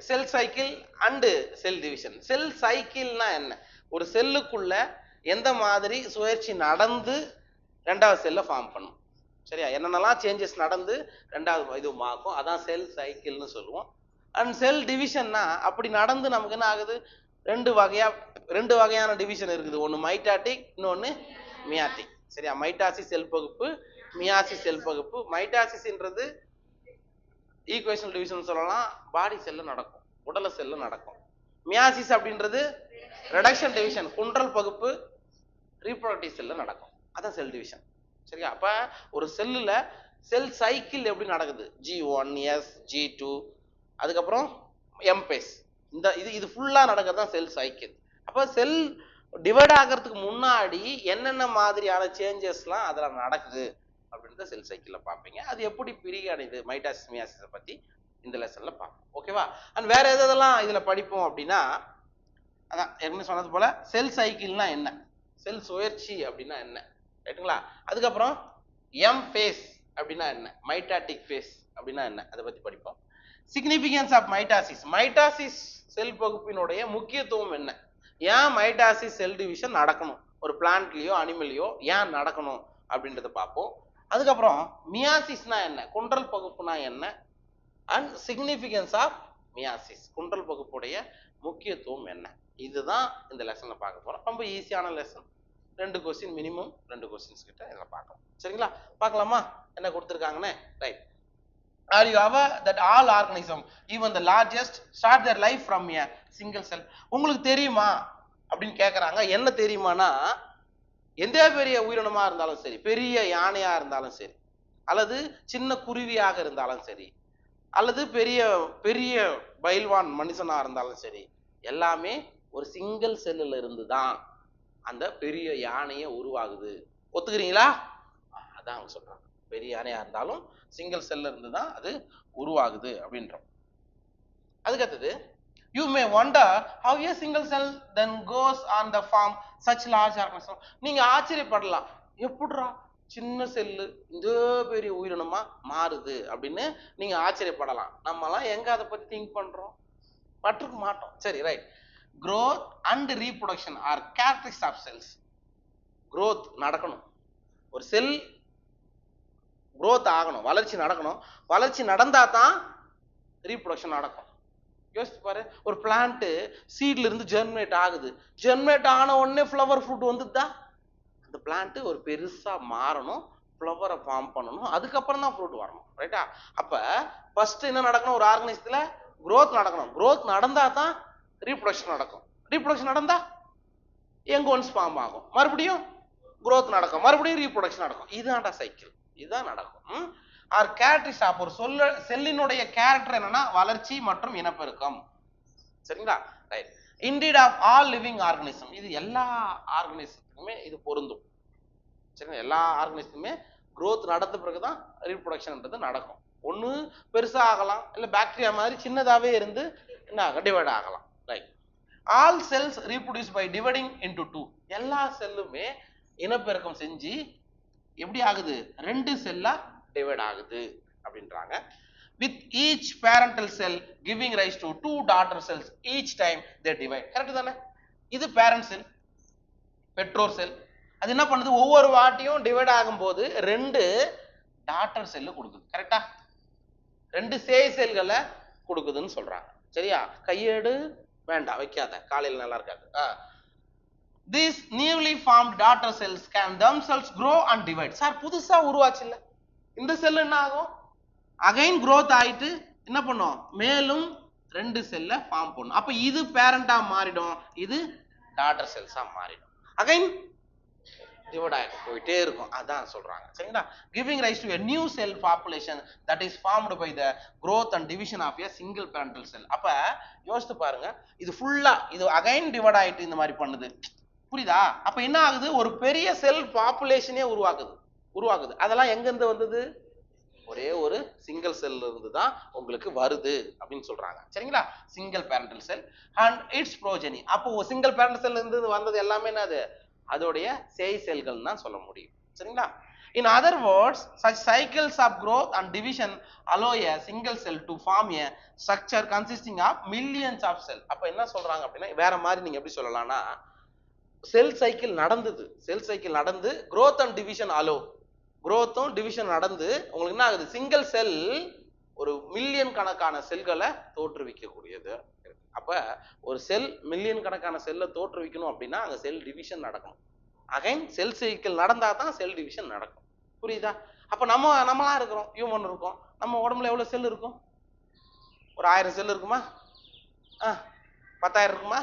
Sell cycle and cell division. Cell சைக்கிள்னா என்ன? ஒரு செல்லுக்குள்ள எந்த மாதிரி சுழற்சி நடந்து ரெண்டாவது செல்லை ஃபார்ம் பண்ணும். சரியா? என்னென்னலாம் சேஞ்சஸ் நடந்து ரெண்டாவது இது ஆகும், அதான் செல் சைக்கிள்னு சொல்லுவோம். அண்ட் செல் டிவிஷன்னா அப்படி நடந்து நமக்கு என்ன ஆகுது, ரெண்டு வகையான டிவிஷன் இருக்குது. ஒன்று மைட்டாட்டிக், இன்னொன்று மியாட்டிக். சரியா? மைட்டாசிஸ் செல் பகுப்பு, மியாசிஸ் செல் பகுப்பு. மைட்டாசிஸ்ன்றது ஈக்குவேஷனல் டிவிஷன் சொல்லலாம், பாடி செல்ல நடக்கும், உடல செல்ல நடக்கும். மியாசிஸ் அப்படின்றது ரெடக்ஷன் டிவிஷன், குன்றல் பகுப்பு, ரீப்ரொடக்டிவ் செல்ல நடக்கும். அதான் செல் டிவிஷன். சரியா? அப்ப ஒரு செல்லுல செல் சைக்கிள் எப்படி நடக்குது, G1, S, G2, அதுக்கப்புறம் எம்பேஸ், இந்த இது ஃபுல்லா நடக்கிறது தான் செல் சைக்கிள். அப்ப செல் டிவைட் ஆகிறதுக்கு முன்னாடி என்னென்ன மாதிரியான சேஞ்சஸ்லாம் அதில் நடக்குது அப்படின்றத செல் சைக்கிளில் பார்ப்பீங்க. அது எப்படி பிரிகடைது மைட்டாசிஸ் மியாசிஸை பற்றி இந்த லெசனில் பார்ப்போம். ஓகேவா? அண்ட் வேற எதெல்லாம் இதில் படிப்போம் அப்படின்னா, அதான் ஏற்கனவே சொன்னது போல செல் சைக்கிள்னா என்ன, செல் சுழற்சி அப்படின்னா என்ன, ரைட்டுங்களா? அதுக்கப்புறம் எம் ஃபேஸ் அப்படின்னா என்ன, மைட்டாட்டிக் ஃபேஸ் அப்படின்னா என்ன, அதை பற்றி படிப்போம். சிக்னிஃபிகன்ஸ் ஆஃப் மைட்டாசிஸ், மைட்டாசிஸ் செல் பகுப்பினுடைய முக்கியத்துவம் என்ன, ஏன் மைட்டாசிஸ் செல் டிவிஷன் நடக்கணும், ஒரு பிளான்ட்லயோ அனிமல்லையோ ஏன் நடக்கணும் அப்படின்றத பார்ப்போம். அதுக்கப்புறம் மியாசிஸ்னா என்ன, குன்றல் பகுப்புனா என்ன, அண்ட் சிக்னிஃபிகன்ஸ் ஆஃப் மியாசிஸ், குன்றல் பகுப்புடைய முக்கியத்துவம் என்ன, இதுதான் இந்த லெசன்ல பார்க்க போறோம். ரொம்ப ஈஸியான லெசன், 2 கொஸ்டின் மினிமம், 2 கொஸ்டின்ஸ் கிட்ட இதில் பார்க்கலாம். சரிங்களா? பார்க்கலாமா என்ன கொடுத்துருக்காங்கன்னு? Right. Are you aware that all organisms, even the largest, start their life from a single cell? உங்களுக்கு தெரியுமா அப்படின்னு கேட்குறாங்க. என்ன தெரியுமானா, எந்த பெரிய உயிரினமா இருந்தாலும் சரி, பெரிய யானையா இருந்தாலும் சரி, அல்லது சின்ன குருவியாக இருந்தாலும் சரி, அல்லது பெரிய பெரிய பைல்வான் மனுஷனா இருந்தாலும் சரி, எல்லாமே ஒரு சிங்கிள் செல்லுல இருந்து தான் அந்த பெரிய யானையை உருவாகுது. ஒத்துக்கிறீங்களா? அதான் அவங்க சொல்றாங்க. பெரிய யானையா இருந்தாலும் சிங்கிள் செல்ல இருந்து தான் அது உருவாகுது அப்படின்றோம். அதுக்கடுத்தது, you may wonder how a single cell then goes on the form such large organism. நீங்க ஆச்சரியப்படலாம், எப்படிடா சின்ன செல்லு இந்த பெரிய உயிரினமா மாறுது அப்படின்னு நீங்க ஆச்சரியப்படலாம். நம்மலாம் எங்க அதை பத்தி திங்க் பண்றோம், பட்டிருக்க மாட்டோம். சரி, right. growth and reproduction are characteristics of cells. growth நடக்கணும், ஒரு செல் growth ஆகணும், வளர்ச்சி நடக்கணும். வளர்ச்சி நடந்தா தான் ரீப்ரொடக்ஷன் நடக்கும். யோசிச்சு பாரு, ஒரு பிளான்ட் சீட்ல இருந்து ஜெர்மினேட் ஆகுது, ஜெர்மினேட் ஆன உடனே ஃப்ளவர் ஃப்ரூட் வந்துட்டா அந்த பிளான்ட் ஒரு பெருசா மாறணும், ஃப்ளவரை ஃபார்ம் பண்ணணும், அதுக்கப்புறம் தான் ஃப்ரூட் வரணும். ரைட்டா? அப்ப ஃபர்ஸ்ட் என்ன நடக்கணும், ஒரு ஆர்கனிசத்துல growth நடக்கணும். growth நடந்தா தான் ரீப்ரொடக்ஷன் நடக்கும். ரீப்ரொடக்ஷன் நடந்தா யங் ஒன்ஸ் ஃபார்ம் ஆகும், மறுபடியும் growth நடக்கும், மறுபடியும் ரீப்ரொடக்ஷன் நடக்கும். இதுதான்டா சைக்கிள், இதுதான் நடக்கும். ஆர் கேரக்டரிஸ்டிக்ஸ் ஆஃப் ஒரு செல்லினுடைய கேரக்டர் என்னன்னா வளர்ச்சி மற்றும் இனப்பெருக்கம். சரிங்களா? Right. Indeed of all living organism, இது எல்லா ஆர்கனிசத்துக்குமே இது பொருந்தும். சரிங்களா? எல்லா ஆர்கனிசத்துக்குமே growth நடந்த பிறகுதான் ரீப்ரொடக்ஷன்ன்றது நடக்கும். ஒன்று பெருசா ஆகலாம், இல்லை பாக்டீரியா மாதிரி சின்னதாவே இருந்து என்ன ஆகும், டிவைட் ஆகலாம். Right. All cells reproduce by dividing into 2. எல்லா செல்லுமே இனப்பெருக்கம் செஞ்சு எப்படி ஆகுது, 2 செல்லா டிவைட் ஆகுது அப்படின்றாங்க. with each parental cell giving rise to 2 daughter cells each time they divide. Correct தானே? இது பேரண்ட் செல், பெற்றோர் செல். அது என்ன பண்ணுது, ஒவ்வொரு வாட்டியும் டிவைட் ஆகும்போது 2 டாட்டர் செல் கொடுக்குது. கரெக்டா? 2 சேய் செல்களை கொடுக்குதுன்னு சொல்றாங்க. சரியா? கையேடு வேண்டாம், வைக்காத, காலையில் நல்லா இருக்காது. These newly formed daughter cells can themselves grow and divide. Sir புதுசா உருவாச்சு இல்ல இந்த செல், என்ன ஆகும், அகைன் growth ஆயிட்டு என்ன பண்ணும், மேலும் 2 செல்ல ஃபார்ம் பண்ணும். அப்ப இது பேரண்டா மாறிடும், இது டாட்டர் செல்ஸா மாறிடும், அகைன் டிவைட் ஆயிட்டு போயிட்டே இருக்கும். அதான் சொல்றாங்க. சரிங்களா? giving rise to a new cell population that is formed by the growth and division of a single parental cell. அப்ப யோசித்து பாருங்க, இது ஃபுல்லா இது அகைன் டிவைட் ஆயிட்டு இந்த மாதிரி பண்ணுது. புரியுதா? அப்ப என்ன ஆகுது, ஒரு பெரிய செல் பாப்புலேஷனே உருவாகுது. அதெல்லாம் எங்க இருந்து வந்தது, ஒரே ஒரு சிங்கிள் செல்ல இருந்து தான் உங்களுக்கு வருது அப்படின்னு சொல்றாங்க. சரிங்களா? Single parental cell and its progeny. அப்போ சிங்கிள் பேரண்டல் செல் இருந்து வந்தது எல்லாமே என்னது, அதோடைய சேய் செல்கள் தான் சொல்ல முடியும். சரிங்களா? In other words, such cycles of growth and division allow a single cell to form a structure consisting of millions of cells. அப்ப என்ன சொல்றாங்க அப்படின்னா, வேற மாதிரி நீங்க எப்படி சொல்லலாம்னா, செல் சைக்கிள் நடந்தது, செல் சைக்கிள் நடந்து growth and division allow, growthம் டிவிஷன் நடந்து உங்களுக்கு என்ன ஆகுது, சிங்கிள் செல் ஒரு மில்லியன் கணக்கான செல்களை தோற்றுவிக்கக்கூடியது. அப்ப ஒரு செல் மில்லியன் கணக்கான செல்லை தோற்றுவிக்கணும் அப்படின்னா அங்க செல் டிவிஷன் நடக்கணும். அகைன் செல் சைக்கிள் நடந்தா தான் செல் டிவிஷன் நடக்கும். புரியுதா? அப்ப நம்மளா இருக்கிறோம், ஹியூமன் இருக்கோம், நம்ம உடம்புல எவ்வளவு செல் இருக்கும்? ஒரு 1000 செல் இருக்குமா? 10,000 இருக்குமா?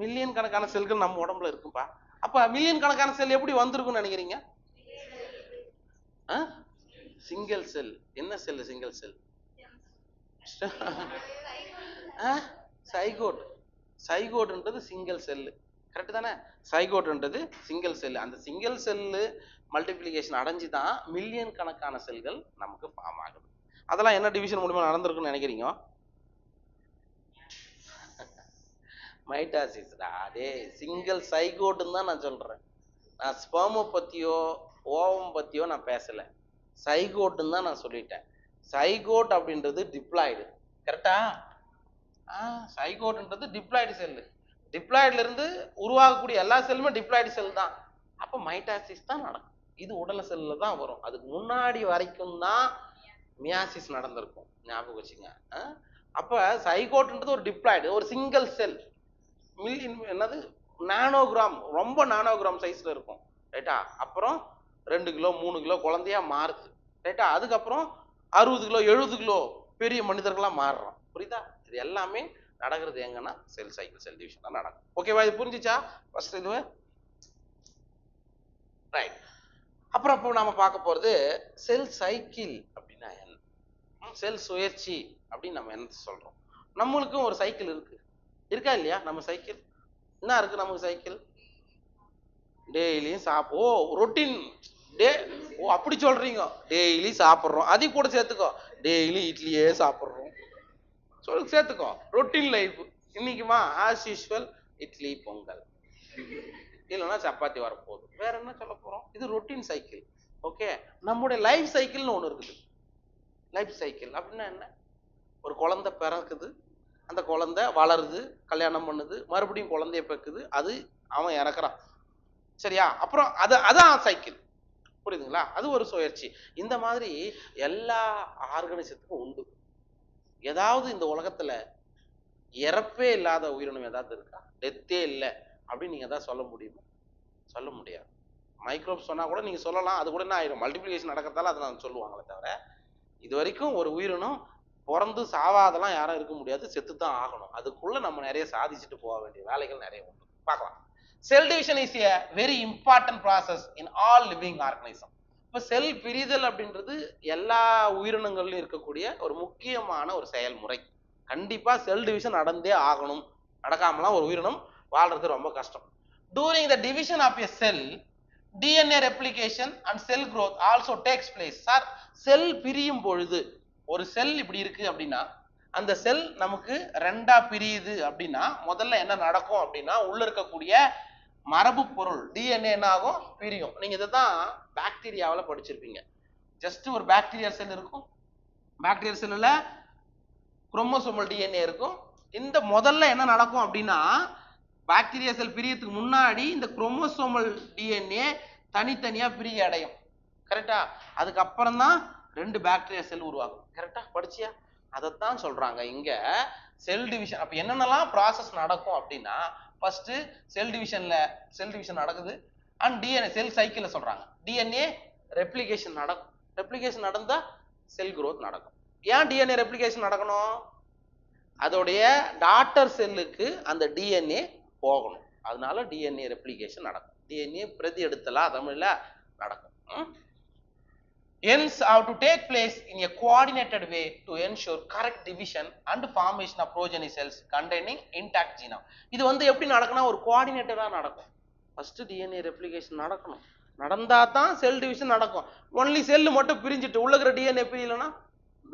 மில்லியன் கணக்கான செல்கள் நம்ம உடம்புல இருக்கும்பா. அப்ப மில்லியன் கணக்கான செல் எப்படி வந்திருக்கும்னு நினைக்கிறீங்க? Single cell. என்ன செல் சிங்கிள் செல்? சைகோட். சைகோட்ன்றது சிங்கிள் செல்லு, கரெக்ட் தானே? சைகோட்ன்றது சிங்கிள் செல். அந்த சிங்கிள் செல்லு மல்டிப்ளிகேஷன் அடைஞ்சுதான் மில்லியன் கணக்கான செல்கள் நமக்கு ஃபார்ம் ஆகுது. அதெல்லாம் என்ன டிவிஷன் மூலமா நடந்திருக்குன்னு நினைக்கிறீங்க? மைட்டாசிஸ்டா. அதே சிங்கிள் சைகோட்னு தான் நான் சொல்றேன். நான் ஸ்பெர்ம பத்தியோ ஓவம் பத்தியோ நான் பேசல, சைகோட்னு தான் நான் சொல்லிட்டேன். சைகோட் அப்படின்றது டிப்ளாய்டு, கரெக்டா? சைகோட்ன்றது டிப்ளாய்டு செல்லு. டிப்ளாய்டுல இருந்து உருவாகக்கூடிய எல்லா செல்லுமே டிப்ளாய்டு செல் தான். அப்ப மைட்டாசிஸ் தான் நடக்கும். இது உடல் செல்ல தான் வரும். அதுக்கு முன்னாடி வரைக்கும் தான் மியாசிஸ் நடந்திருக்கும், ஞாபகம் வச்சுங்க. அப்ப சைகோட்ன்றது ஒரு டிப்ளாய்டு, ஒரு சிங்கிள் செல், என்னது நானோகிராம், ரொம்ப நானோகிராம் சைஸ்ல இருக்கும், ரைட்டா? அப்புறம் 2 கிலோ 3 கிலோ குழந்தையா மாறுது, ரைட்டா? அதுக்கப்புறம் 60 கிலோ 70 கிலோ பெரிய மனிதர்களா மாறுறோம். புரியுதா? இது எல்லாமே நடக்கிறது எங்கன்னா செல் சைக்கிள், செல் டிவிஷன் தான் நடக்கும். ஓகேவா? இது புரிஞ்சுச்சா ஃபர்ஸ்ட் இது? ரைட். அப்புறம் இப்போ நாம பார்க்க போறது செல் சைக்கிள் அப்படின்னா என்ன, செல் சுழற்சி அப்படின்னு நம்ம என்ன சொல்றோம். நம்மளுக்கும் ஒரு சைக்கிள் இருக்கு, இருக்கா இல்லையா? நம்ம சைக்கிள் என்ன இருக்கு? நமக்கு சைக்கிள் டெய்லியும் ரொட்டீன் டே. அப்படி சொல்றீங்க? டெய்லி சாப்பிட்றோம், அதையும் கூட சேர்த்துக்கோ, டெய்லி இட்லியே சாப்பிட்றோம் சேர்த்துக்கோ. Routine life. இன்னைக்குமா ஆஸ் யூஸ்வல் இட்லி பொங்கல், இல்லைன்னா சப்பாத்தி வரப்போகுது, வேற என்ன சொல்ல போறோம்? இது ரொட்டீன் சைக்கிள். ஓகே. நம்முடைய லைஃப் சைக்கிள்னு ஒண்ணு இருக்குது. லைஃப் சைக்கிள் அப்படின்னா என்ன? ஒரு குழந்தை பிறக்குது, அந்த குழந்தை வளருது, கல்யாணம் பண்ணுது, மறுபடியும் குழந்தைய பெக்குது, அது அவன் இறக்குறான், சரியா? அப்புறம் அதான் சைக்கிள். புரியுதுங்களா? அது ஒரு சுழற்சி. இந்த மாதிரி எல்லா ஆர்கனிசத்துக்கும் உண்டு. ஏதாவது இந்த உலகத்துல இறப்பே இல்லாத உயிரினம் ஏதாவது இருக்கா? டெத்தே இல்லை அப்படின்னு நீங்க ஏதாவது சொல்ல முடியுமா? சொல்ல முடியாது. மைக்ரோப் சொன்னா கூட நீங்க சொல்லலாம், அது கூட என்ன ஆயிடும், மல்டிபிளிகேஷன் நடக்கிறதால அதை நான் சொல்லுவாங்களே தவிர இது வரைக்கும் ஒரு உயிரினம் பிறந்து சாவாதெல்லாம் யாரும் இருக்க முடியாது, செத்துத்தான் ஆகணும். அதுக்குள்ள நம்ம நிறைய சாதிச்சுட்டு போக வேண்டிய வேலைகள் நிறைய உண்டு. பார்க்கலாம். Cell division is a very important process in all living organism. இப்ப செல் பிரிதல் அப்படின்றது எல்லா உயிரினங்கள்லயும் இருக்கக்கூடிய ஒரு முக்கியமான ஒரு செயல்முறை. கண்டிப்பா செல் டிவிஷன் நடந்தே ஆகணும், நடக்காமலாம் ஒரு உயிரினம் வாழ்றது ரொம்ப கஷ்டம். During the division of a cell, DNA replication and cell growth also takes place. Sir, cell பிரியும் பொழுது ஒரு செல் இப்படி இருக்கு அப்படின்னா அந்த செல் நமக்கு ரெண்டா பிரியுது அப்படின்னா முதல்ல என்ன நடக்கும் அப்படின்னா உள்ள இருக்கக்கூடிய மரபு பொருள் டிஎன்ஏ என்ன ஆகும்? பிரியும். நீங்க இதுதான் பாக்டீரியாவில் படிச்சிருப்பீங்க. ஜஸ்ட் ஒரு பாக்டீரியா செல் இருக்கும், பாக்டீரியா செல்லுல குரோமோசோமல் டிஎன்ஏ இருக்கும். இந்த முதல்ல என்ன நடக்கும் அப்படின்னா பாக்டீரியா செல் பிரியறதுக்கு முன்னாடி இந்த குரோமோசோமல் டிஎன்ஏ தனித்தனியா பிரிய அடையும், கரெக்டா? அதுக்கப்புறம் தான் 2 பாக்டீரியா செல் உருவாகும். கரெக்டா? படிச்சியா? அதைத்தான் சொல்றாங்க இங்க செல் டிவிஷன். அப்ப என்னென்னலாம் ப்ராசஸ் நடக்கும் அப்படின்னா ஃபர்ஸ்ட் செல் டிவிஷன் நடக்குது அண்ட் டிஎன்ஏ செல் சைக்கிள் சொல்றாங்க. டிஎன்ஏ ரெப்ளிகேஷன் நடக்கும், ரெப்ளிகேஷன் நடந்தா செல் growth நடக்கும். ஏன் டிஎன்ஏ ரெப்ளிகேஷன் நடக்கணும்? அதோடைய டாட்டர் செல்லுக்கு அந்த டிஎன்ஏ போகணும், அதனால டிஎன்ஏ ரெப்ளிகேஷன் நடக்கும். டிஎன்ஏ பிரதி எடுத்தலா தமிழ்ல நடக்கும். Hence have to take place in a coordinated way to ensure correct division and formation of progeny cells containing intact genome. இது எப்படி நடக்கும்னா ஒரு கோஆர்டினேட்டடா நடக்கும். ஃபர்ஸ்ட் டிஎன்ஏ ரெப்ளிகேஷன் நடக்கணும், நடந்தா தான் செல் டிவிஷன் நடக்கும். ஒன்லி செல் மட்டும் பிரிஞ்சிட்டு உள்ள இருக்கிற டிஎன்ஏ பிரியலனா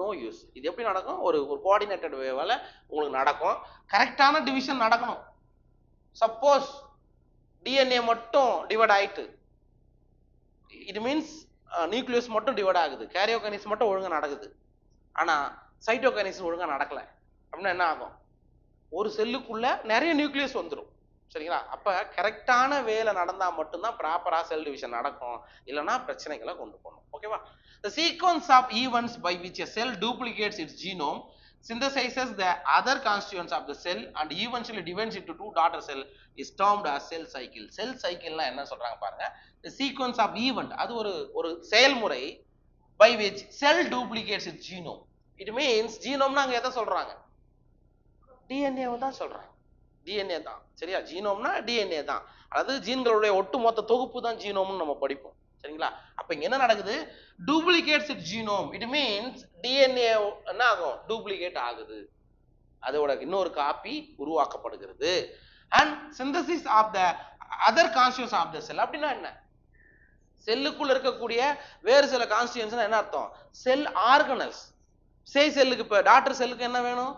நோ யூஸ். இது எப்படி நடக்கும்? ஒரு கோஆர்டினேட்டட் வேவால உங்களுக்கு நடக்கும். கரெக்டான டிவிஷன் நடக்கணும். சப்போஸ் டிஎன்ஏ மட்டும் டிவைட் ஆயிட்டு இட் மீன்ஸ் நியூக்ளியஸ் மட்டும் டிவைட் ஆகுது, கேரியோகைனேசிஸ் மட்டும் ஒழுங்கா நடக்குது, ஆனா சைட்டோகைனேசிஸ் ஒழுங்கா நடக்கல அப்படின்னா என்ன ஆகும்? ஒரு செல்லுக்குள்ள நிறைய நியூக்ளியஸ் வந்துடும். சரிங்களா? அப்ப கரெக்டான வேலை நடந்தா மட்டும்தான் ப்ராப்பரா செல் டிவிஷன் நடக்கும், இல்லைன்னா பிரச்சனைகளை கொண்டு போகணும். ஓகேவா? The sequence of events by which a cell duplicates its genome, synthesizes the other constituents of the cell and eventually divides into two daughter cells is termed as cell cycle. Cell cycle னா என்ன சொல்றாங்க பாருங்க. The sequence of event, அது ஒரு செயல்முறை by which cell duplicates its genome. It means genome னா அங்க எதை சொல்றாங்க? DNA தான் சொல்றாங்க. DNA தான். சரியா? ஜீனோம்னா DNA தான். அதாவது ஜீன்களுடைய ஒட்டுமொத்த தொகுப்பு தான் ஜீனோம்னு நம்ம படிப்போம். சரிங்களா? அப்ப இங்க என்ன நடக்குது? Duplicates it genome. It means DNA என்ன ஆகும்? டூப்ளிகேட் ஆகுது, அதோட இன்னொரு காப்பி உருவாக்கப்படுகிறது. And synthesis of the other constituents of the cell. அப்படின்னா என்ன? செல்லுக்குள்ள இருக்கக்கூடிய வேறு சில கான்ஸ்டியூன்ஸ் என்ன அர்த்தம்? Cell organelles. செல்லுக்கு இப்ப டாக்டர் செல்லுக்கு என்ன வேணும்?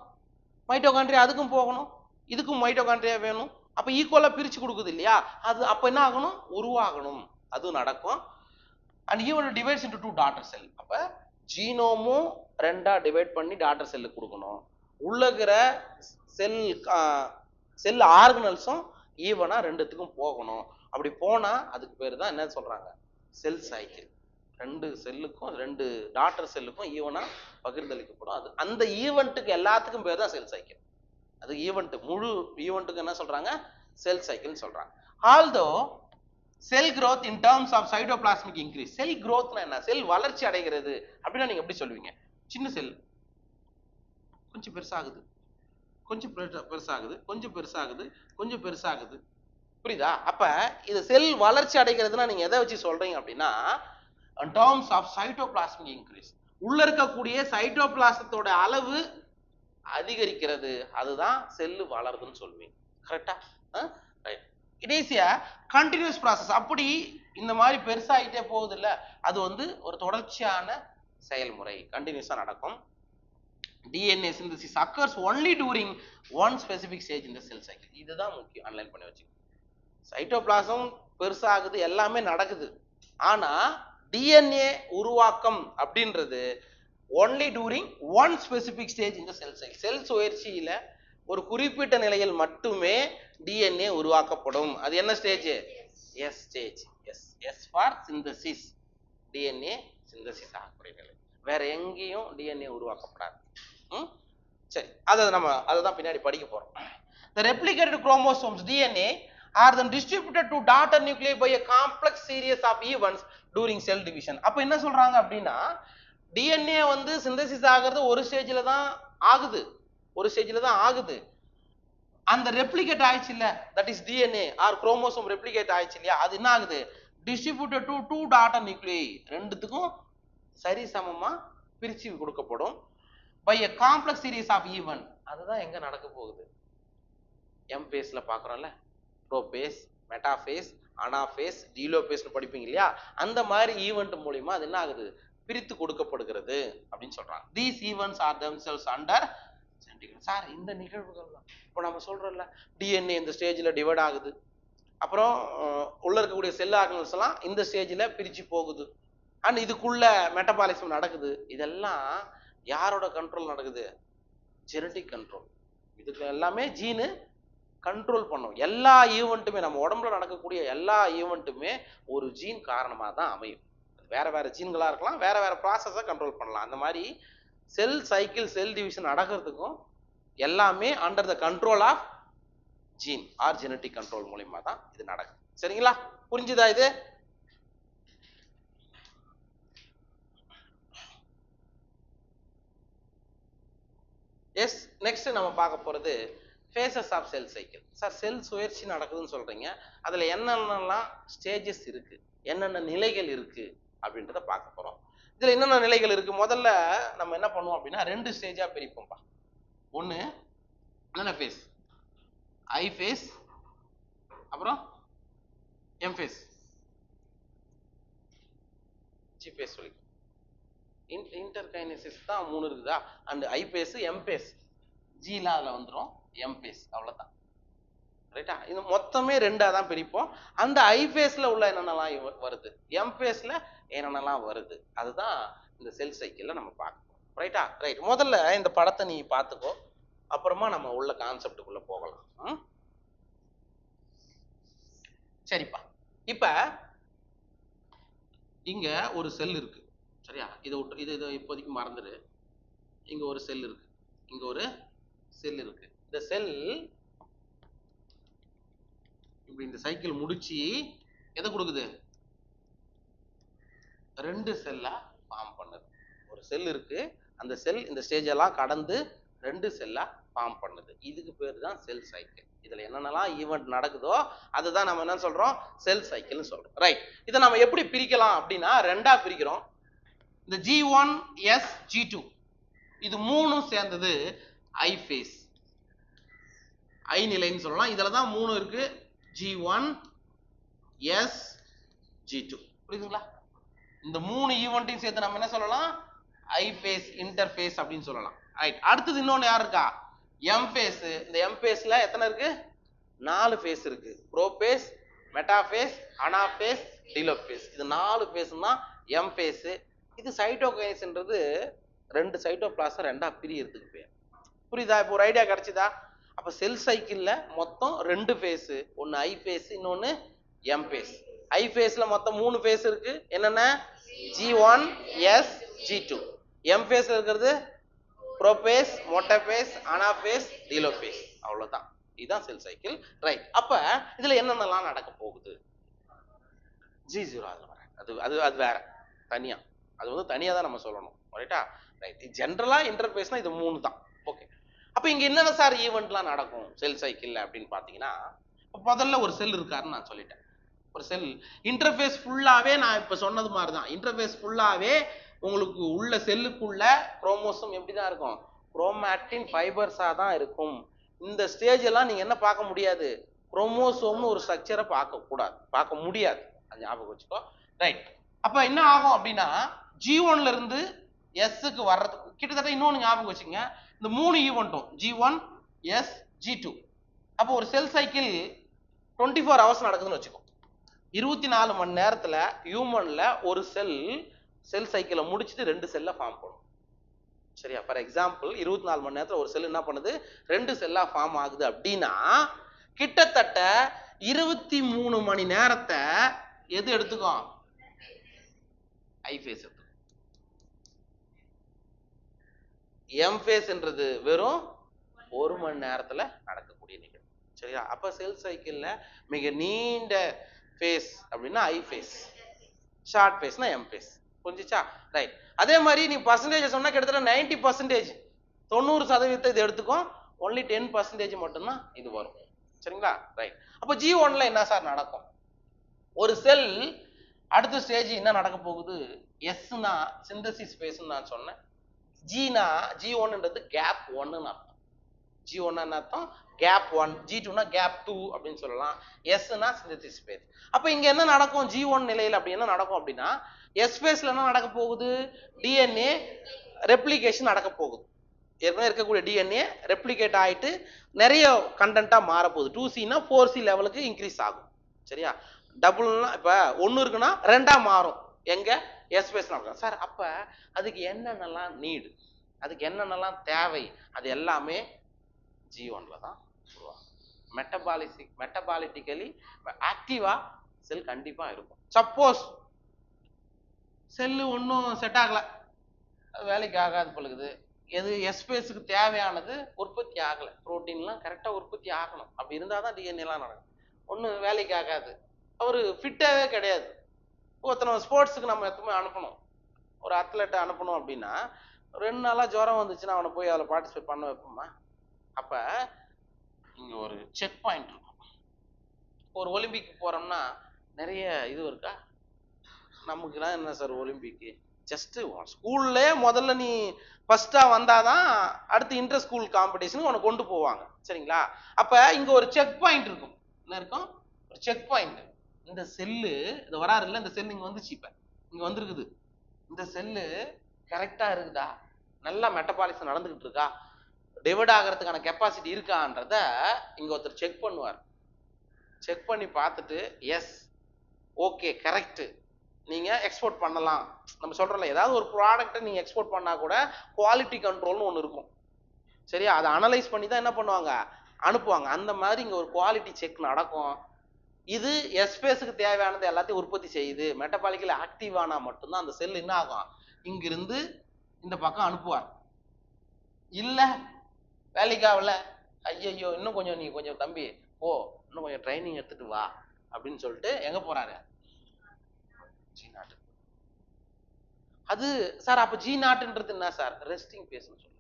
மைட்டோகாண்ட்ரியா, அதுக்கும் போகணும், இதுக்கும் மைட்டோகாண்ட்ரியா வேணும். அப்ப ஈக்குவலா பிரிச்சு கொடுக்குது இல்லையா? அது அப்ப என்ன ஆகணும்? உருவாகணும், அது நடக்கும். And even divides into two daughter cell. அப்ப ஜீனோமும் ரெண்டா டிவைட் பண்ணி டாட்டர் செல்லுக்கு கொடுக்கணும். உள்ளகிற செல் ஆர்கனல்ஸும் ஈவனா ரெண்டுத்துக்கும் போகணும். அப்படி போனா அதுக்கு பேர் தான் என்ன சொல்றாங்க? Cell cycle. ரெண்டு செல்லுக்கும் ரெண்டு டாட்டர் செல்லுக்கும் ஈவனா பகிர்ந்தளிக்கப்படும். அது அந்த ஈவெண்ட்டுக்கு எல்லாத்துக்கும் பேர் தான் செல் சைக்கிள். அது ஈவெண்ட், முழு ஈவெண்ட்டுக்கு என்ன சொல்றாங்க? செல் சைக்கிள் சொல்றாங்க. Although sell growth in terms of cytoplasmic increase. செல் growthனா என்ன? செல் வளர்ச்சி அடைகிறது அப்படின்னா நீங்க எப்படி சொல்லுவீங்க? சின்ன செல் கொஞ்சம் பெருசாகுது, கொஞ்சம் பெருசாகுது, கொஞ்சம் பெருசாகுது, கொஞ்சம் பெருசாகுது. புரியுதா? அப்ப இது செல் வளர்ச்சி அடைகிறதுனா நீங்க எதை வச்சு சொல்றீங்க அப்படின்னா, in terms of cytoplasmic increase, உள்ள இருக்கக்கூடிய சைட்டோபிளாசத்தோட அளவு அதிகரிக்கிறது, அதுதான் செல்லு வளருதுன்னு சொல்லுவீங்க. கரெக்டா? Right. It is a continuous process. அப்படி இந்த மாதிரி பெருசாகிட்டே போகுது இல்ல, அது ஒரு தொடர்ச்சியான செயல்முறை, கண்டினியூஸா நடக்கும். DNA synthesis occurs only during one specific stage in the cell cycle. இதுதான் முக்கியம், அனலைன் பண்ணி வச்சுக்கோங்க. சைட்டோபிளாசம் பெருசாகுது, எல்லாமே நடக்குது, ஆனா DNA உருவாக்கம் அப்படின்றது only during one specific stage in the cell cycle. செல் சுழற்சியில ஒரு குறிப்பிட்ட நிலையில் மட்டுமே DNA உருவாக்கப்படும். அது என்ன stage? S stage. S for synthesis. DNA synthesis ஆகக்கூடிய நிலை. வேற எங்கேயும் DNA உருவாக்கப்படாது. சரி, அதுதான் பின்னாடி படிக்க போறோம். The replicated chromosomes DNA are then distributed to daughter nuclei by a complex series of events during cell division. அப்ப என்ன சொல்றாங்க அப்படின்னா, DNA சிந்தசிஸ் ஆகிறது ஒரு ஸ்டேஜ்ல தான் ஆகுது, அந்த ரெப்ளிகேட் ஆயிடுச்சு இல்ல, that is DNA or chromosome replicate ஆயிடுச்சு இல்லையா, அது என்ன ஆகுது? டிஸ்ட்ரிபியூட்டட் டு டூ டாட்டர் நியூக்ளியை, ரெண்டுத்துக்கும் சரி சமமா பிரிச்சு கொடுக்கப்படும். By a complex series of event. அதுதான் எங்க நடக்க போகுது? எம்பேஸ்ல பாக்குறோம்ல, ப்ரோபேஸ், மெட்டாபேஸ், அனாபேஸ், டீலோபேஸ்னு படிப்பீங்க இல்லையா, அந்த மாதிரி ஈவென்ட் மூலமா அது என்ன ஆகுது? பிரித்து கொடுக்கப்படுகிறது அப்படின்னு சொல்றாங்க. These events are themselves under sir இந்த நிகழ்வுகள் தான் இப்போ நம்ம சொல்றோம்ல, DNA இந்த ஸ்டேஜ்ல டிவைட் ஆகுது, அப்புறம் உள்ள இருக்கக்கூடிய செல் ஆர்கனல்ஸ் எல்லாம் இந்த ஸ்டேஜ்ல பிரிச்சு போகுது, அண்ட் இதுக்குள்ள மெட்டபாலிசம் நடக்குது. இதெல்லாம் யாரோட கண்ட்ரோல் நடக்குது? Genetic control. இதுக்கு எல்லாமே ஜீனு கண்ட்ரோல் பண்ணும். எல்லா ஈவெண்ட்டுமே, நம்ம உடம்புல நடக்கக்கூடிய எல்லா ஈவெண்ட்டுமே ஒரு ஜீன் காரணமாக தான் அமையும். வேற வேற ஜீன்களா இருக்கலாம், வேற வேற ப்ராசஸை கண்ட்ரோல் பண்ணலாம். அந்த மாதிரி செல் சைக்கிள், செல் டிவிஷன் நடக்கிறதுக்கும் எல்லாமே under the control of gene or genetic control மூலமா தான் இது நடக்குது. சரிங்களா? புரிஞ்சுதா இது? எஸ். நெக்ஸ்ட் நம்ம பார்க்க போறது phases of cell cycle. Sir cell சுழற்சி நடக்குதுன்னு சொல்றீங்க, அதுல என்னென்னலாம் ஸ்டேஜஸ் இருக்கு, என்னென்ன நிலைகள் இருக்கு அப்படின்றத பார்க்க போறோம். இதுல என்னென்ன நிலைகள் இருக்கு? முதல்ல நம்ம என்ன பண்ணுவோம் அப்படின்னா, ரெண்டு ஸ்டேஜா பிரிப்போம்பா. ஒண்ணு என்னென்ன ஃபேஸ்? ஐ ஃபேஸ், அப்புறம் எம் ஃபேஸ், ஜி ஃபேஸ் சொல்லி இன்டர்கைனசிஸ் தான் 3 இருக்குதா, and I phase, M phase, ஜில அதுல வந்துடும், எம் பேஸ், அவ்வளவுதான். ரைட்டா? இது மொத்தமே ரெண்டா தான் பிரிப்போம். அந்த ஐ ஃபேஸ்ல உள்ள என்னென்னலாம் வருது, எம் ஃபேஸ்ல என்னென்னலாம் வருது, அதுதான் இந்த செல் சைக்கிள்ல நம்ம பார்க்கணும். ரைட்டா? ரைட். முதல்ல இந்த படத்தை நீ பார்த்துக்கோ, அப்புறமா நம்ம உள்ள கான்செப்டுக்குள்ள போகலாம். சரிப்பா. இப்ப இங்க ஒரு செல் இருக்கு, சரியா? இது இப்போதைக்கு மறந்துடு. இங்க ஒரு செல் இருக்கு, இங்க ஒரு செல் இருக்கு. இந்த செல் இப்படி இந்த சைக்கிள் முடிச்சு எதை கொடுக்குது, ரெண்டு செல்லா ஃபார்ம் பண்ணுது. ஒரு செல் இருக்கு, அந்த செல் இந்த ஸ்டேஜ் எல்லாம் கடந்து ரெண்டு செல்லா ஃபார்ம் பண்ணுது. இதுக்கு பேர் தான் செல் சைக்கிள். இதுல என்னென்னலாம் ஈவெண்ட் நடக்குதோ அதுதான் நம்ம என்ன சொல்றோம், செல் சைக்கிள்னு சொல்றோம். ரைட். இதை நம்ம எப்படி பிரிக்கலாம் அப்படின்னா ரெண்டா பிரிக்கிறோம். இந்த G1 S G2 இது மூணும் சேர்ந்தது ஐ ஃபேஸ், ஐ நிலைன்னு சொல்லலாம். இதுல தான் மூணு இருக்கு, G1 S G2. புரியுதுங்களா? இந்த மூணு ஈவெண்ட்டையும் சேர்த்து நம்ம என்ன சொல்லலாம், ஐ ஃபேஸ் இன்டர்ஃபேஸ் அப்படின்னு சொல்லலாம். ரைட். அடுத்தது இன்னொன்னு யார் இருக்கா, எம் ஃபேஸ். இந்த எம் ஃபேஸ்ல எத்தனை இருக்கு, 4 ஃபேஸ் இருக்கு. ProBass, metaphase, anaphase, telophase. இது 4 ஃபேஸ் தான் எம் ஃபேஸ். இது சைட்டோகைனஸ்ன்றது ரெண்டு சைட்டோபிளாசம் ரெண்டா பிரியறதுக்கு பேர். புரியுதா? இப்போ ஒரு ஐடியா கிடைச்சுதா? அப்ப செல் சைக்கிள்ல மொத்தம் ரெண்டு ஃபேஸ், ஒன்னு ஐ ஃபேஸ், இன்னொன்னு எம் ஃபேஸ். ஐ ஃபேஸ்ல மொத்தம் 3 ஃபேஸ் இருக்கு. என்னென்ன, G1 S G2. எம் ஃபேஸ்ல இருக்கிறது ப்ரோபேஸ், மோட்டோபேஸ், அனாஃபேஸ், டீலோஃபேஸ். அவ்வளவுதான். இதுதான் செல் சைக்கிள். ரைட். அப்ப இதுல என்னென்னலாம் நடக்க போகுது, G0 அதுல வர அது அது அது வேற தனியா, அது வந்து தனியா தான் நம்ம சொல்லணும். ரைட்டா? ரைட். ஜென்ரலா இன்டர்ஃபேஸ்னா இது 3 தான். ஓகே. அப்ப இங்க என்னென்ன சார் ஈவெண்ட்லாம் நடக்கும் செல் சைக்கிள்ல அப்படின்னு பாத்தீங்கன்னா, முதல்ல ஒரு செல் இருக்காருன்னு நான் சொல்லிட்டேன். ஒரு செல் இன்டர்ஃபேஸ் ஃபுல்லாவே நான் இப்ப சொன்னது மாதிரி தான். இன்டர்ஃபேஸ் ஃபுல்லாவே உங்களுக்கு உள்ள செல்லுக்குள்ள குரோமோசோம் எப்படிதான் இருக்கும், குரோமாட்டின் ஃபைபர்ஸா தான் இருக்கும். இந்த ஸ்டேஜ் எல்லாம் நீங்க என்ன பார்க்க முடியாது, குரோமோசோம்னு ஒரு ஸ்ட்ரக்சரை பார்க்க முடியாது. அது ஞாபகம் வச்சுக்கோ. ரைட். அப்ப என்ன ஆகும் அப்படின்னா, G1ல இருந்து எஸ்க்கு வர்றதுக்கு கிட்டத்தட்ட இன்னொன்னு ஞாபகம் வச்சுங்க, இந்த 3 ஈவெண்ட்டும் G1 S G2. அப்போ ஒரு செல் சைக்கிள் 24 ஹவர்ஸ் நடக்குதுன்னு வச்சுக்கோ. 24 மணி நேரத்துல ஹியூமன்ல ஒரு செல் சைக்கிளை முடிச்சுட்டு 2 செல்லை ஃபார்ம் பண்ணும். சரியா? ஃபார் எக்ஸாம்பிள் 24 மணி நேரத்துல ஒரு செல் என்ன பண்ணுது, 2 செல்லா ஃபார்ம் ஆகுது அப்படின்னா கிட்டத்தட்ட 23 மணி நேரத்தை எது எடுத்துக்கும், ஐ ஃபேஸ் எடுத்துக்கும். எம் ஃபேஸ்ன்றது வெறும் 1 மணி நேரத்துல நடக்கக்கூடிய நிகழ்வு. சரியா? அப்ப செல் சைக்கிள்ல மிக நீண்ட ஃபேஸ் அப்படின்னா ஐ ஃபேஸ், ஷார்ட் ஃபேஸ்னா எம் ஃபேஸ். புரிஞ்சுச்சா? ரைட். அதே மாதிரி நீ பர்சன்டேஜ் சொன்னா கிட்டத்தட்ட 90%, 90% இது எடுத்துக்கும். ஒன்லி 10% மட்டும்தான் இது வரும். சரிங்களா? ரைட். அப்ப G1ல என்ன சார் நடக்கும், ஒரு செல் அடுத்த ஸ்டேஜ் என்ன நடக்க போகுது, எஸ்னா சிந்தசிஸ் ஃபேஸ்ன்னு நான் சொன்னேன். ஜினா G1ன்றது கேப் 1ன்னு அர்த்தம். G1 என்ன அர்த்தம், கேப் 1. G2னா கேப் 2 அப்படின்னு சொல்லலாம். எஸ்னா சிந்தசிஸ் ஃபேஸ். அப்ப இங்க என்ன நடக்கும் G1 நிலையில, அப்படி என்ன நடக்கும் அப்படின்னா, எஸ் ஃபேஸ்ல என்ன நடக்க போகுது, டிஎன்ஏ ரெப்ளிகேஷன் நடக்க போகுது. ஏற்கனவே இருக்கக்கூடிய டிஎன்ஏ ரெப்ளிகேட் ஆயிட்டு நிறைய கண்டென்ட்டா மாற போகுது. 2C னா 4C லெவலுக்கு இன்க்ரீஸ் ஆகும். சரியா? டபுள்னா இப்ப 1 இருக்குன்னா 2ஆ மாறும். எங்க, எஸ் ஃபேஸ் நடக்கும் சார். அப்ப அதுக்கு என்னென்னலாம் நீடு, அதுக்கு என்னென்னலாம் தேவை, அது எல்லாமே G1ல தான் உருவாகும். மெட்டபாலிட்டிக்கலி ஆக்டிவா செல் கண்டிப்பா இருக்கும். சப்போஸ் செல்லு ஒன்றும் செட் ஆகல, வேலைக்கு ஆகாது பழகுது, எது எஸ் ஃபேஸுக்கு தேவையானது உற்பத்தி ஆகலை, புரோட்டீன்லாம் கரெக்டாக உற்பத்தி ஆகணும். அப்படி இருந்தால் தான் டிஎன்ஏலாம் நடக்கும். ஒன்றும் வேலைக்கு ஆகாது, அவர் ஃபிட்டாகவே கிடையாது. ஒருத்தனை ஸ்போர்ட்ஸுக்கு நம்ம எத்தனை அனுப்பணும், ஒரு அத்லெட்டை அனுப்பணும் அப்படின்னா 2 நாளாக ஜுரம் வந்துச்சுன்னா அவனை போய் அதில் பார்ட்டிசிபேட் பண்ண வைப்போமா? அப்போ இங்கே ஒரு செக் பாயிண்ட் இருக்கும். ஒரு ஒலிம்பிக் போகிறோம்னா நிறைய இது இருக்கா, நமக்குலாம் என்ன சார் ஒலிம்பிக்கு, ஜஸ்ட்டு ஸ்கூல்லே முதல்ல நீ ஃபர்ஸ்டா வந்தாதான் அடுத்து இன்டர் ஸ்கூல் காம்படிஷனுக்கு உனக்கு கொண்டு போவாங்க. சரிங்களா? அப்ப இங்க ஒரு செக் பாயிண்ட் இருக்கும். என்ன இருக்கும், ஒரு செக் பாயிண்ட். இந்த செல்லு இது வராரு இல்லை, இந்த செல் இங்க வந்துச்சு, இப்ப இங்க வந்திருக்குது. இந்த செல்லு கரெக்டா இருக்குதா, நல்லா மெட்டபாலிசம் நடந்துகிட்டு இருக்கா, டிவைட் ஆகிறதுக்கான கெப்பாசிட்டி இருக்கான்றத இங்க ஒருத்தர் செக் பண்ணுவார். செக் பண்ணி பார்த்துட்டு எஸ் ஓகே கரெக்ட் நீங்க எக்ஸ்போர்ட் பண்ணலாம். நம்ம சொல்றோம்ல, ஏதாவது ஒரு ப்ராடக்ட்டை நீங்க எக்ஸ்போர்ட் பண்ணா கூட குவாலிட்டி கண்ட்ரோல்னு ஒன்று இருக்கும். சரியா? அதை அனலைஸ் பண்ணி தான் என்ன பண்ணுவாங்க, அனுப்புவாங்க. அந்த மாதிரி இங்க ஒரு குவாலிட்டி செக் நடக்கும். இது எஸ்பேஸுக்கு தேவையானது எல்லாத்தையும் உற்பத்தி செய்யுது. மெட்டபாலிக்கல் ஆக்டிவ் ஆனா மட்டும்தான் அந்த செல் என்ன ஆகும், இங்கிருந்து இந்த பக்கம் அனுப்புவார். இல்ல வேலைக்காகல, ஐயோ இன்னும் கொஞ்சம் நீ கொஞ்சம் தம்பி ஓ இன்னும் கொஞ்சம் ட்ரைனிங் எடுத்துட்டு வா அப்படின்னு சொல்லிட்டு எங்க போறாரு, ஜி நாட்டு. அது சார் அப்ப ஜி நாட்டுன்றது என்ன சார், ரெஸ்டிங் பேஸ்ன்னு சொல்லு.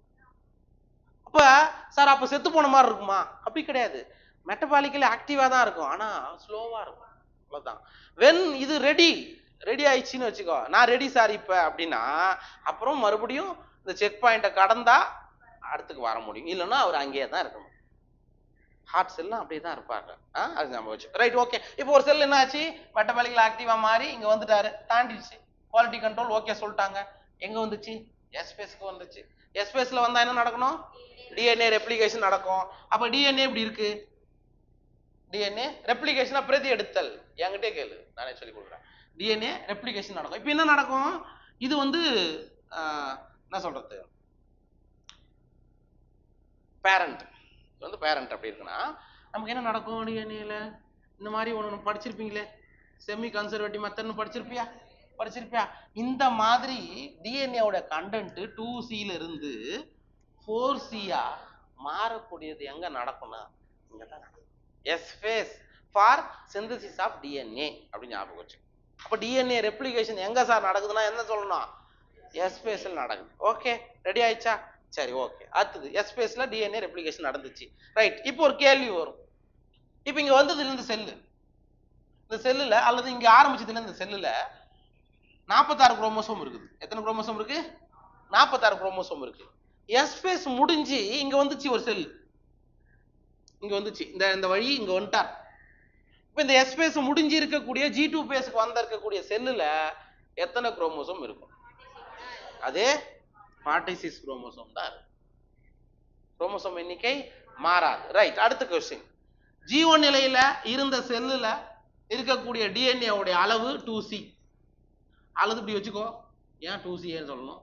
அப்ப சார் அப்ப செத்து போன மாதிரி இருக்குமா? அப்படி கிடையாது, மெட்டபாலிக்கலி ஆக்டிவா தான் இருக்கும், ஆனா ஸ்லோவா இருக்கும். அவ்வளவுதான். வென் இது ரெடி ஆயிடுச்சுன்னு வச்சுக்கோ, நான் ரெடி சார் இப்ப அப்படின்னா, அப்புறம் மறுபடியும் இந்த செக் பாயிண்ட கடந்தா அடுத்துக்கு வர முடியும். இல்லைன்னா அவர் அங்கேயே தான் இருக்கணும். ஹார்ட் செல்லாம் அப்படியே தான் இருப்பாங்க. அது நம்ம வச்சு ரைட் ஓகே. இப்போ ஒரு செல் என்ன ஆச்சு, மெட்டபாலிக்கல் ஆக்டிவா மாறி இங்க வந்துட்டாரு, தாண்டிடுச்சு. குவாலிட்டி கண்ட்ரோல் ஓகே சொல்லிட்டாங்க. எங்க வந்துச்சு, எஸ்பேஸ்க்கு வந்துச்சு. எஸ்பேஸ்ல வந்தா என்ன நடக்கணும், டிஎன்ஏ ரெப்ளிகேஷன் நடக்கும். அப்ப டிஎன்ஏ இப்படி இருக்கு, டிஎன்ஏ ரெப்ளிகேஷனா பிரதி எடுத்தல். என்கிட்டே கேளு, நானே சொல்லி கொடுக்குறேன். டிஎன்ஏ ரெப்ளிகேஷன் நடக்கும். இப்போ என்ன நடக்கும், இது வந்து என்ன சொல்றது, பேரண்ட் வந்து பேரண்ட் அப்படி இருக்குன்னா நமக்கு என்ன நடக்கும், டிஎன்ஏல இந்த மாதிரி ஒன்று படிச்சிருப்பீங்களே, செமி கன்சர்வேட்டிவ் மெத்தட்னு படிச்சிருப்பியா. இந்த மாதிரி டிஎன்ஏவோட கண்டென்ட் 2C இருந்து 4C மாறக்கூடியது எங்க நடக்கும்னா இங்க தான் நடக்கும். S phase for synthesis of DNA அப்படின்னு ஞாபகம் வச்சு. அப்ப டிஎன்ஏ ரெப்ளிகேஷன் எங்க சார் நடக்குதுன்னா என்ன சொல்லணும், எஸ் ஃபேஸ்ல நடக்குது. ஓகே ரெடி ஆயிடுச்சா, சரி ஓகே. அடுத்தது எஸ் ஃபேஸ்ல டிஎன்ஏ ரெப்ளிகேஷன் நடந்துச்சு. ரைட். இப்போ ஒரு கேள்வி வரும், இப்போ இங்க வந்ததுல இருந்து செல்லு, இந்த செல்லுல அல்லது இங்க ஆரம்பிச்சதுல இந்த செல்லுல 46 குரோமோசோம் இருக்குது. எத்தனை குரோமோசோம் இருக்கு, 46 குரோமோசோம் இருக்கு. எஸ் ஃபேஸ் முடிஞ்சு இங்க வந்துச்சு ஒரு செல், இங்க வந்துச்சு, இந்த வழி இங்க வந்துட்டார். இப்ப இந்த எஸ் ஃபேஸ் முடிஞ்சு இருக்கக்கூடிய G2 ஃபேஸ்க்கு வந்த இருக்கக்கூடிய செல்லுல எத்தனை குரோமோசோம் இருக்கும், அதே 46 குரோமோசோம் தான் இருக்கும். குரோமோசோம் எண்ணிக்கை மாறாது. ரைட். அடுத்த क्वेश्चन, G1 நிலையில இருந்த செல்லுல இருக்கக்கூடிய டிஎன்ஏ உடைய அளவு 2C, அல்லது இப்படி வச்சுக்கோ, ஏன் 2C சொல்லணும்,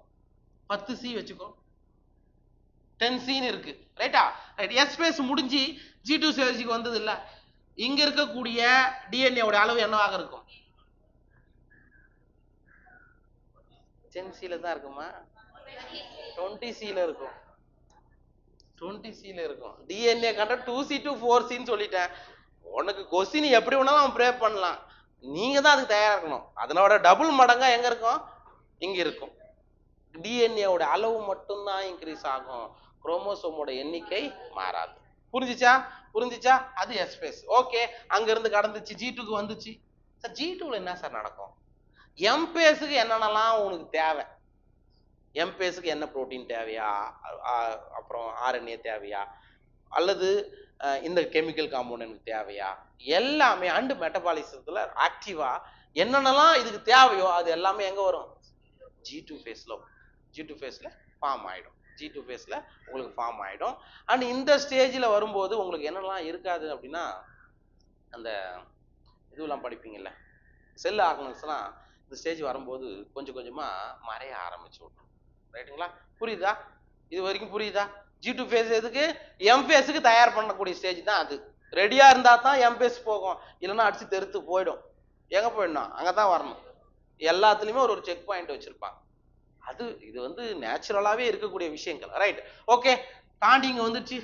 10C வச்சுக்கோ, 10C இருக்கு. ரைட்டா? ரைட். எஸ் ஃபேஸ் முடிஞ்சு G2 ஸ்டேஜுக்கு வந்தது இல்ல, இங்க இருக்கக்கூடிய டிஎன்ஏ உடைய அளவு என்னவாக இருக்கும், 10C தான் இருக்குமா, 20C இருக்கும், 20C இருக்கும். டிஎன்ஏ கண்ட 2C to 4C சொல்லிட்டேன். உனக்கு கொஸ்டின் எப்படி வேணாலும் அவன் ப்ரே பண்ணலாம், நீங்க தான் அதுக்கு தயாரா இருக்கணும். அதனோட டபுள் மடங்கா எங்க இருக்கும், இங்க இருக்கும். டிஎன்ஏவோட அளவு மட்டும்தான் இன்க்ரீஸ் ஆகும், குரோமோசோமோட எண்ணிக்கை மாறாது. புரிஞ்சிச்சா? அது எஸ் ஃபேஸ். ஓகே, அங்க இருந்து கடந்துச்சு G2க்கு வந்துச்சு. சார் G2ல என்ன சார் நடக்கும், எம் பேஸுக்கு என்னென்னலாம் உனக்கு தேவை, எம் பேஸுக்கு என்ன புரோட்டீன் தேவையா, அப்புறம் ஆர்என்ஏ தேவையா, அல்லது இந்த கெமிக்கல் காம்பவுண்ட் தேவையா, எல்லாமே அண்ட் மெட்டபாலிசத்துல ஆக்டிவா என்னென்னலாம் இதுக்கு தேவையோ அது எல்லாமே எங்க வரும், G2 ஃபேஸ்ல ஃபார்ம் ஆயிடும். G2 ஃபேஸ்ல உங்களுக்கு ஃபார்ம் ஆயிடும். அண்ட் இந்த ஸ்டேஜில் வரும்போது உங்களுக்கு என்னெல்லாம் இருக்காது அப்படின்னா, அந்த இதுவெல்லாம் படிப்பீங்கல்ல, செல் ஆர்கனல்ஸ்லாம் இந்த ஸ்டேஜ் வரும்போது கொஞ்சம் கொஞ்சமா மறைய ஆரம்பிச்சு விட்ரும். ரைட்டுங்களா? புரியுதா? இது வரைக்கும் புரியுதா? G2 ஃபேஸ் எதுக்கு, எம் ஃபேஸுக்கு தயார் பண்ணக்கூடிய ஸ்டேஜ் தான் அது. ரெடியா இருந்தா தான் எம் ஃபேஸ் போகும், இல்லைன்னா அடிச்சு தெருத்து போயிடும். எங்க போயிடணும், அங்கதான் வரணும். எல்லாத்துலயுமே ஒரு செக் பாயிண்ட் வச்சிருப்பாங்க. இது வந்து நேச்சுரலாவே இருக்கக்கூடிய விஷயங்கள். ரைட். ஓகே, தாண்டி இங்க வந்துச்சு.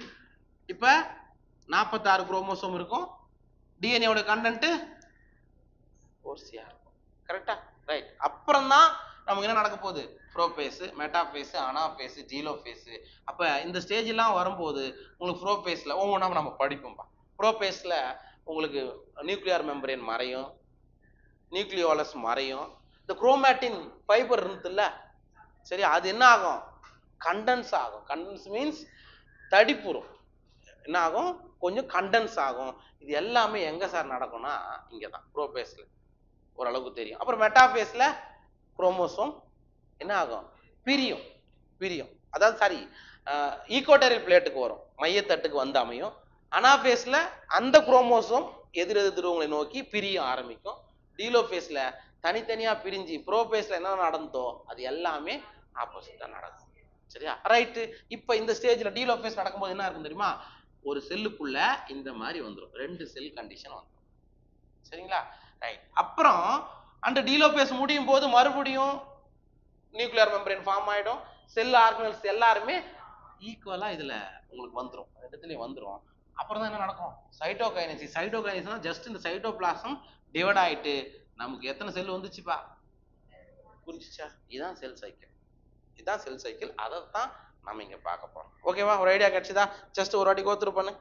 இப்ப 46 குரோமோசோம் இருக்கும், டிஎன்ஏவோட கண்டென்ட் 4C இருக்கும். கரெக்டா? ரைட். அப்புறம் தான் நமக்கு என்ன நடக்க போகுது, ப்ரோபேஸ், மெட்டாபேஸ், அனாபேஸ், ஜீலோபேஸ். அப்ப இந்த ஸ்டேஜ் எல்லாம் வரும்போது உங்களுக்கு ப்ரோபேஸ்ல ஒவ்வொன்றா நம்ம படிப்போம்பா. ப்ரோபேஸ்ல உங்களுக்கு நியூக்ளியர் மெம்பரேன் மறையும், நியூக்ளியோலஸ் மறையும், இந்த குரோமேட்டின் ஃபைபர் இருந்துல்ல, சரி, அது என்ன ஆகும், கண்டென்ஸ் ஆகும். கண்டென்ஸ் மீன்ஸ் தடிப்புறும். என்ன ஆகும், கொஞ்சம் கண்டென்ஸ் ஆகும். இது எல்லாமே எங்க சார் நடக்கும்னா இங்கதான், ப்ரோபேஸ்ல ஓரளவுக்கு தெரியும். அப்புறம் மெட்டாபேஸ்ல குரோமோசோம் என்ன ஆகும், பிரியும். அதாவது சாரி, ஈக்குவட்டோரியல் பிளேட்டுக்கு வரும், மையத்தட்டுக்கு வந்து அமையும். அனாபேஸ்ல அந்த குரோமோசோம் எதிரெதிர் துருவங்களை நோக்கி பிரிய ஆரம்பிக்கும். டீலோபேஸ்ல தனித்தனியா பிரிஞ்சு ப்ரோபேஸ்ல என்ன நடந்தோ அது எல்லாமே ஆப்போசிட்டா நடக்கும். சரியா? ரைட்டு. இப்ப இந்த ஸ்டேஜ்ல டீலோபேஸ் நடக்கும்போது என்ன இருக்கும் தெரியுமா? ஒரு செல்லுக்குள்ள இந்த மாதிரி வந்துடும், 2 செல் கண்டிஷன் வந்துடும். சரிங்களா? ரைட். அப்புறம் அந்த டீலோபேஸ் முடியும் போது மறுபடியும் நியூக்ளியர் மெம்பரேன் ஃபார்ம் ஆயிடும். செல் ஆர்கனல்ஸ் எல்லாருமே ஈக்குவலா இதுல உங்களுக்கு வந்துடும், இடத்துலயும் வந்துடும். அப்புறம் தான் என்ன நடக்கும்? சைட்டோகைனசிஸ். சைட்டோகைனசிஸ்னா ஜஸ்ட் இந்த சைட்டோபிளாசம் டிவைட் ஆயிட்டு நமக்கு எத்தனை செல் வந்துச்சுப்பா, புரிஞ்சுச்சா? இதுதான் செல் சைக்கிள். இதுதான் செல் சைக்கிள். அதைத்தான் நம்ம இங்க பார்க்க போறோம். ஓகேவா? ஒரு ஐடியா கிடைச்சதா? ஜஸ்ட் ஒரு வாட்டி கோத்ரூ பண்ணு.